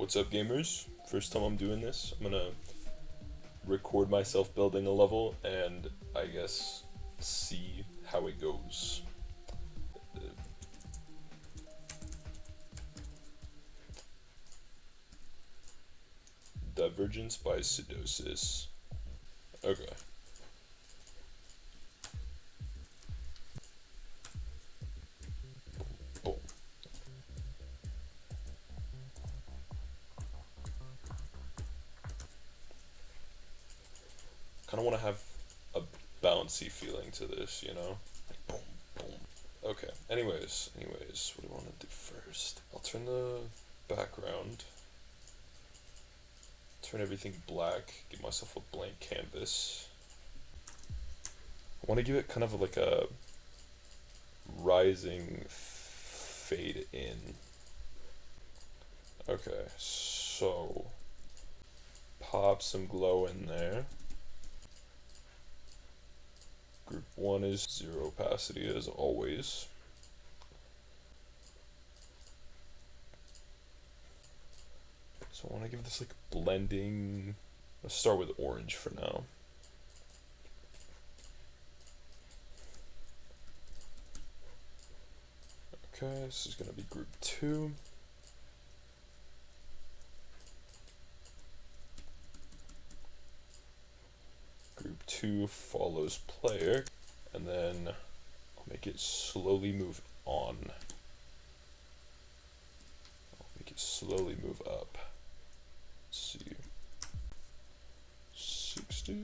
What's up, gamers? First time I'm doing this. I'm gonna record myself building a level and I guess see how it goes. Divergence by Sydosys. Okay. Boom. Kind of want to have a bouncy feeling to this, you know? Like boom, boom. Okay. Anyways, what do I want to do first? I'll turn the background. Turn everything black. Give myself a blank canvas. I want to give it kind of like a rising fade in. Okay, so pop some glow in there. Group 1 is 0 opacity as always. So I want to give this like blending. Let's start with orange for now. Okay, this is going to be group 2. Group 2 follows player, and then I'll make it slowly move on. I'll make it slowly move up. Let's see. 60.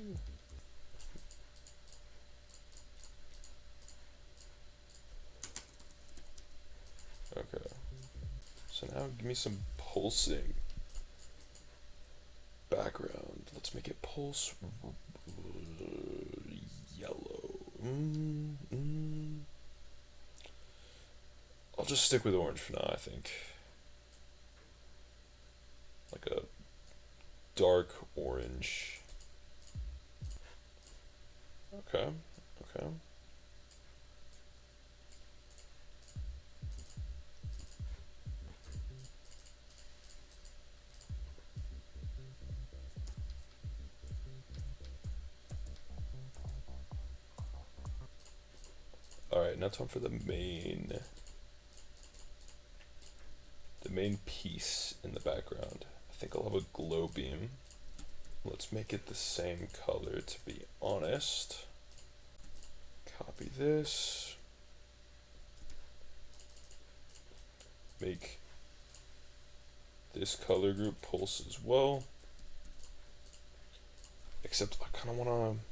Okay. So now give me some pulsing background. Let's make it pulse yellow. I'll just stick with orange for now, I think. Like a dark orange. Okay. Alright, now time for the main piece in the background. I think I'll have a glow beam. Let's make it the same color, to be honest. Copy this. Make this color group pulse as well. Except I kind of want to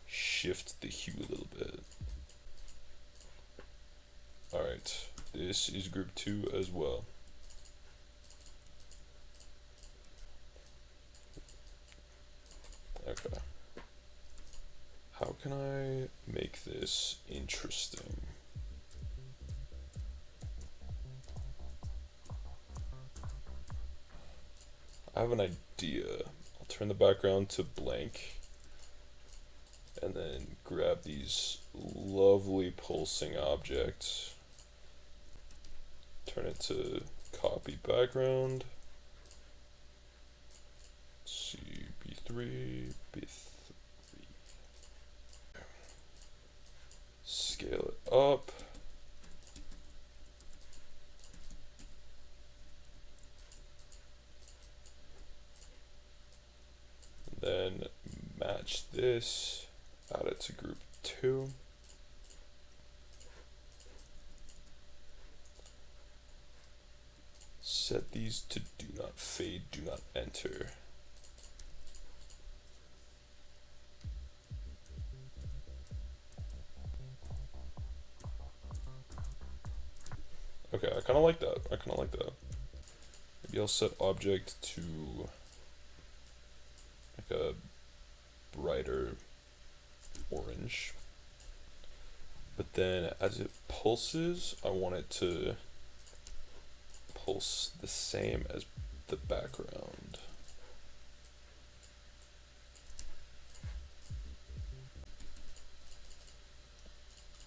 shift the hue a little bit. Alright, this is group 2 as well. Okay. How can I make this interesting? I have an idea. I'll turn the background to blank and then grab these lovely pulsing objects. Turn it to copy background. Let's see, B3. Scale it up. Then match this, add it to group 2. Set these to do not fade, do not enter. Okay, I kind of like that. Maybe I'll set object to like a brighter orange. But then as it pulses, I want it to pulse the same as the background.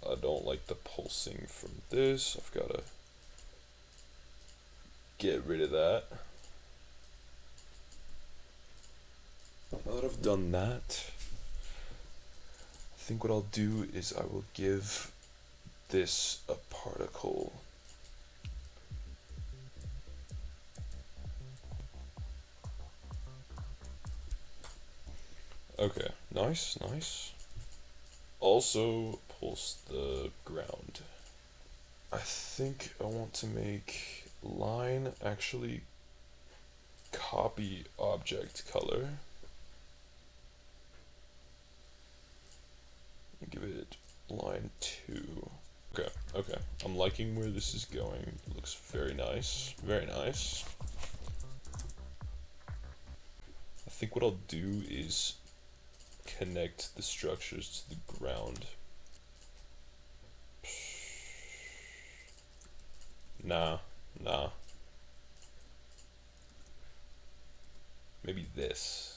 I don't like the pulsing from this. I've got to get rid of that. I've done that, I think what I'll do is I will give this a particle. Okay, nice, nice. Also pulse the ground. I think I want to make line actually copy object color. Give it line 2. Okay, okay. I'm liking where this is going. It looks very nice. Very nice. I think what I'll do is connect the structures to the ground. Nah, nah. Maybe this.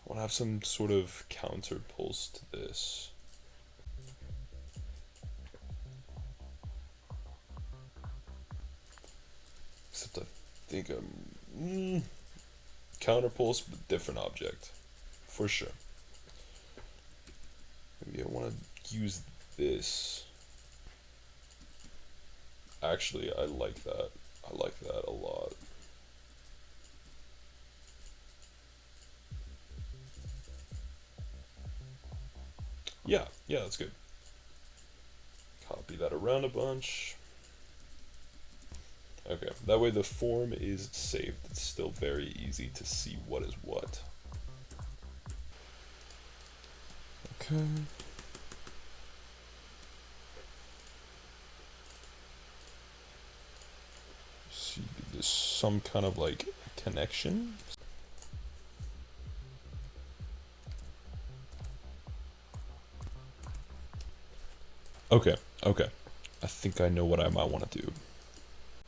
I want to have some sort of counter pulse to this. Except I think I'm counter pulse but different object. For sure. Maybe I want to use this. Actually, I like that. I like that a lot. Yeah, that's good. Copy that around a bunch. Okay, that way the form is saved. It's still very easy to see what is what. Okay. So you give this some kind of like connection. Okay, okay. I think I know what I might want to do.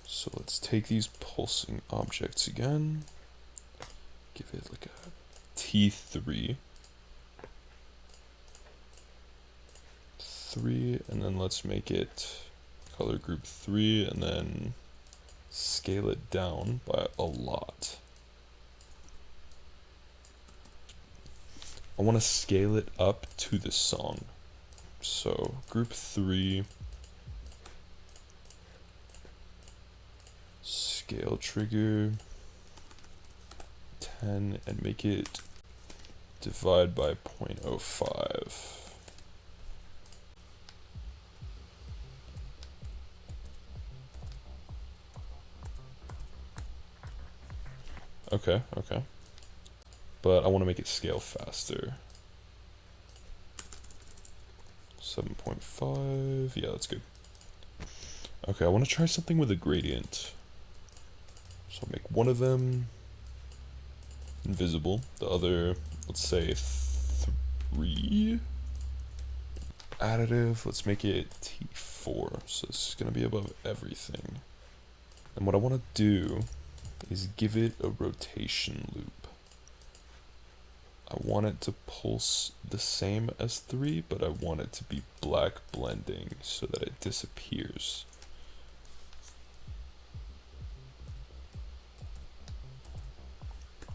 So let's take these pulsing objects again. Give it like a T3. 3, and then let's make it color group 3, and then scale it down by a lot. I want to scale it up to the song. So group 3, scale trigger 10, and make it divide by 0.05. Okay, okay. But I want to make it scale faster. 7.5, yeah, that's good. Okay, I want to try something with a gradient. So I'll make one of them invisible, the other, let's say 3. Additive, let's make it T4, so this is going to be above everything. And what I want to do is give it a rotation loop. I want it to pulse the same as 3, but I want it to be black blending so that it disappears.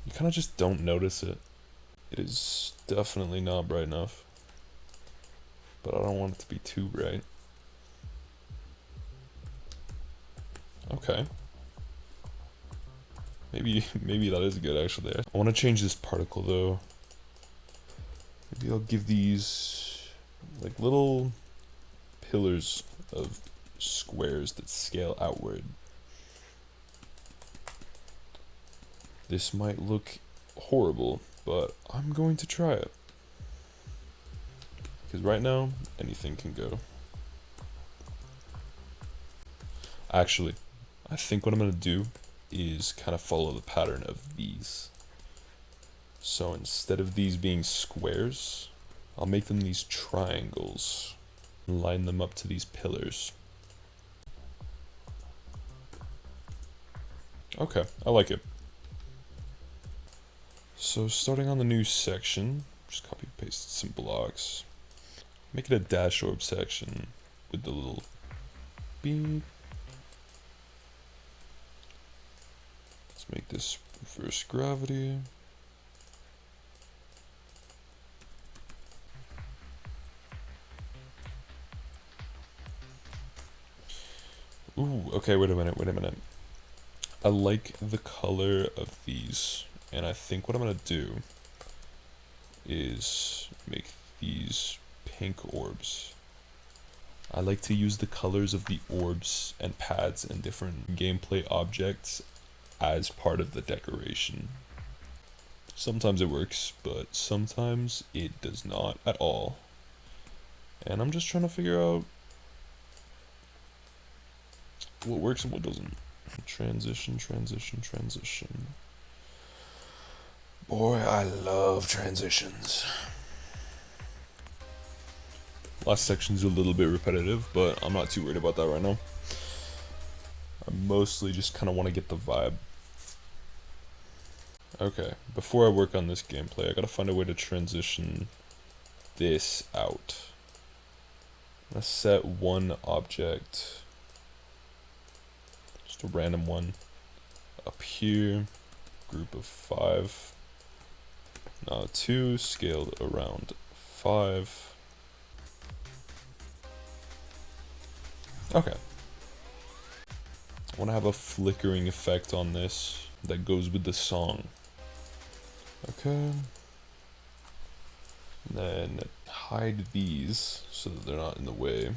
You kind of just don't notice it. It is definitely not bright enough, but I don't want it to be too bright. Okay. Maybe that is good actually. I want to change this particle though. Maybe I'll give these like little pillars of squares that scale outward. This might look horrible, but I'm going to try it. Because right now, anything can go. Actually, I think what I'm going to do is kind of follow the pattern of these. So instead of these being squares, I'll make them these triangles and line them up to these pillars. Okay, I like it. So starting on the new section, just copy and paste some blocks. Make it a dash orb section with the little beep. Let's make this reverse gravity. okay, wait a minute. I like the color of these, and I think what I'm gonna do is make these pink orbs. I like to use the colors of the orbs and pads and different gameplay objects as part of the decoration. Sometimes it works, but sometimes it does not at all. And I'm just trying to figure out what works and what doesn't. Transition. Boy, I love transitions. Last section's a little bit repetitive, but I'm not too worried about that right now. I mostly just kind of want to get the vibe. Okay, before I work on this gameplay, I gotta find a way to transition this out. Let's set one object, just a random one, up here, group of 5. Now 2 scaled around 5. Okay. I want to have a flickering effect on this that goes with the song. Okay. And then hide these so that they're not in the way.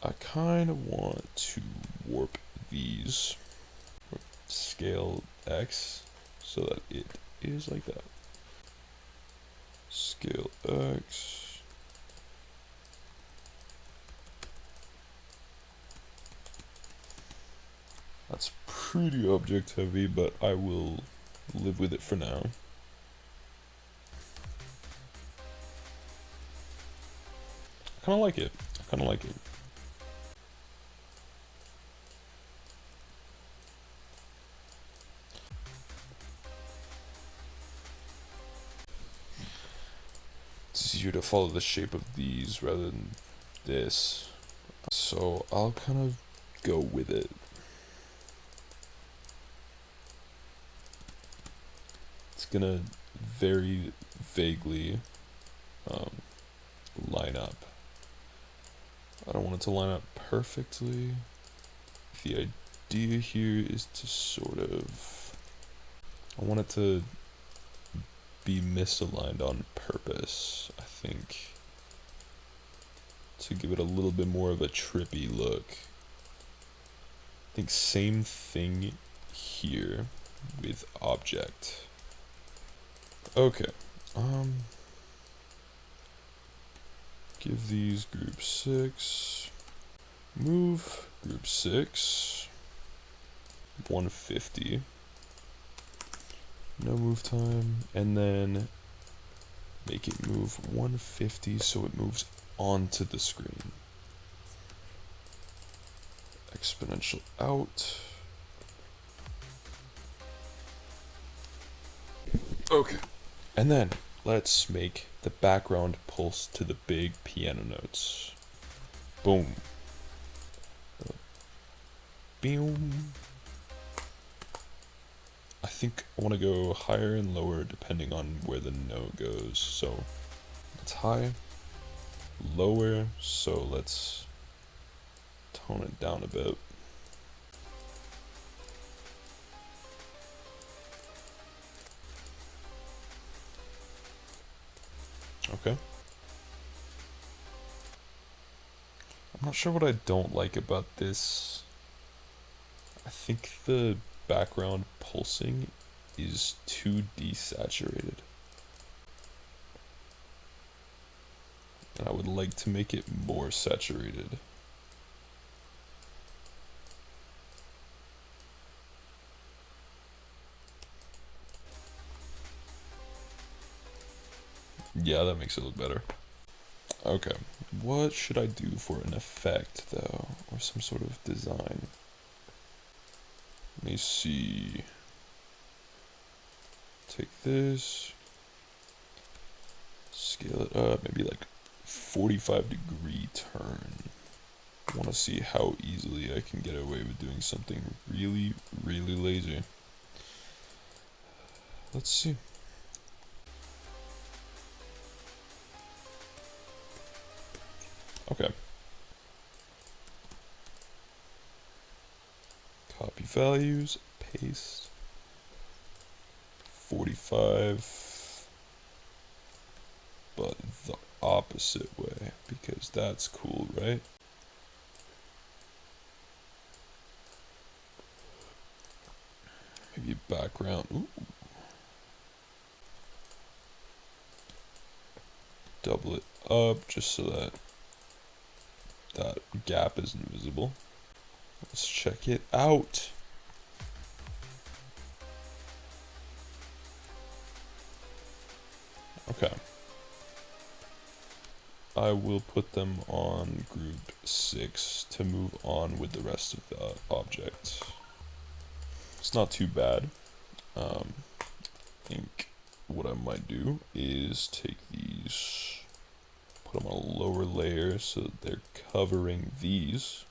I kind of want to warp these. Scale X so that it is like that. Scale X. That's pretty object heavy, but I will live with it for now. I kind of like it. It's easier to follow the shape of these rather than this. So I'll kind of go with it. It's gonna very vaguely line up. I don't want it to line up perfectly. The idea here is to sort of, I want it to be misaligned on purpose, I think, to give it a little bit more of a trippy look. I think same thing here with object. Okay, give these group 6, move group 6, 150, no move time, and then make it move 150 so it moves onto the screen. Exponential out. Okay. And then let's make the background pulse to the big piano notes. Boom. Boom. I think I want to go higher and lower depending on where the note goes. So it's high, lower, so let's tone it down a bit. Okay. I'm not sure what I don't like about this. I think the background pulsing is too desaturated. And I would like to make it more saturated. Yeah, that makes it look better. Okay, what should I do for an effect though, or some sort of design? Let me see. Take this, scale it up, maybe like 45-degree turn. I want to see how easily I can get away with doing something really, really lazy. Let's see. Okay. Copy values, paste, 45, but the opposite way, because that's cool, right? Maybe background, ooh. Double it up just so that that gap isn't visible. Let's check it out. Okay. I will put them on group 6 to move on with the rest of the object. It's not too bad. I think what I might do is take these, put them on a lower layer so that they're covering these.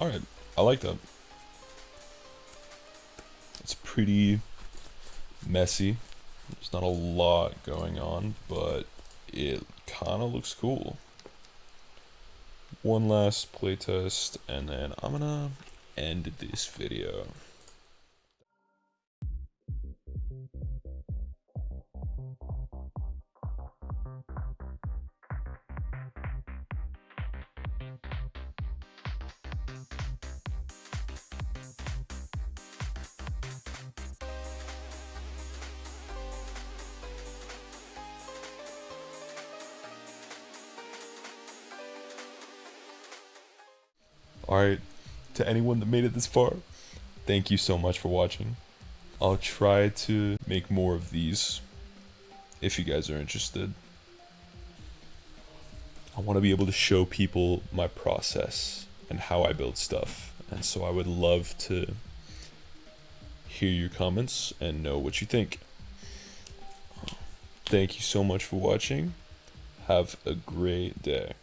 Alright, I like that. It's pretty messy. There's not a lot going on, but it kind of looks cool. One last playtest, and then I'm gonna end this video. Alright, to anyone that made it this far, thank you so much for watching. I'll try to make more of these if you guys are interested. I want to be able to show people my process and how I build stuff, and so I would love to hear your comments and know what you think. Thank you so much for watching. Have a great day.